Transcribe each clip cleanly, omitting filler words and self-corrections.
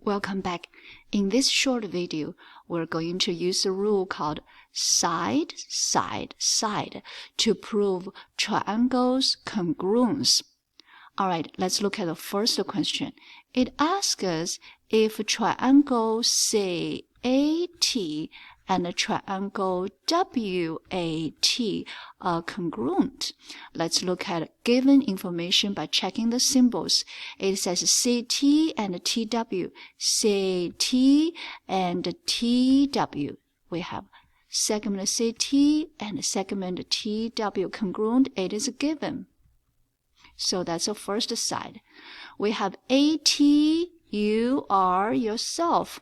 Welcome back. In this short video, we're going to use a rule called side, side, side to prove triangles' congruence. Alright, let's look at the first question. It asks us if triangle CAT and a triangle WAT are congruent. Let's look at given information by checking the symbols. It says CT and TW. CT and TW. We have segment CT and segment TW congruent. It is given. So that's the first side. We have AT, you are yourself.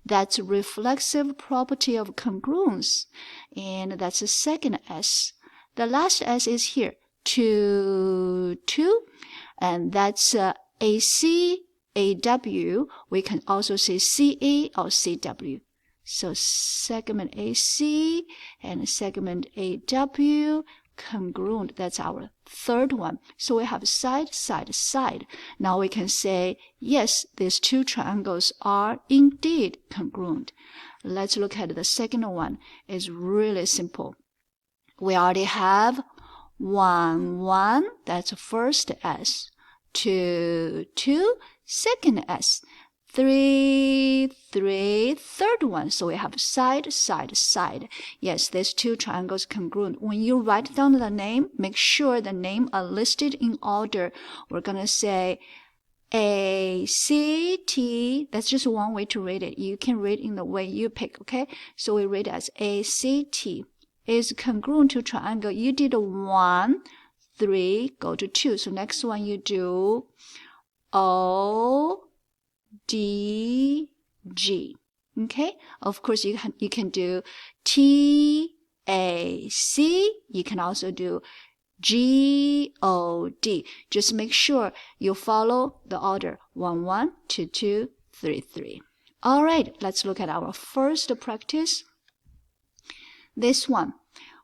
That's reflexive property of congruence. And that's the second S. The last S is here. 2. And that's AC, AW. We can also say CA or CW. So segment AC and segment AW congruent. That's our third one. So we have side, side, side. Now we can say, yes, these two triangles are indeed congruent. Let's look at the second one. It's really simple. We already have 1, 1. That's first S. 2, 2. Second S. 3, 3, third one. So we have side, side, side. Yes, these two triangles congruent. When you write down the name, make sure the name are listed in order. We're going to say ACT. That's just one way to read it. You can read in the way you pick, okay? So we read it as ACT is congruent to triangle. You did 1, 3, go to 2. So next one you do O, D, G. Okay? Of course, you can do T, A, C. You can also do G, O, D. Just make sure you follow the order 1, 1, 2, 2, 3, 3. All right, let's look at our first practice. This one.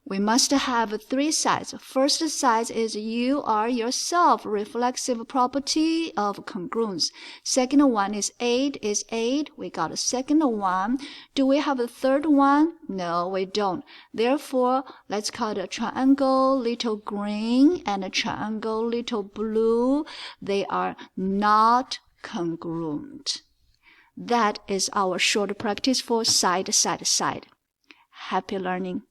We must have 3 sides. First side is you are yourself, reflexive property of congruence. Second one is 8 is 8. We got a second one. Do we have a third one? No, we don't. Therefore, let's call it a triangle little green and a triangle little blue. They are not congruent. That is our short practice for side, side, side. Happy learning.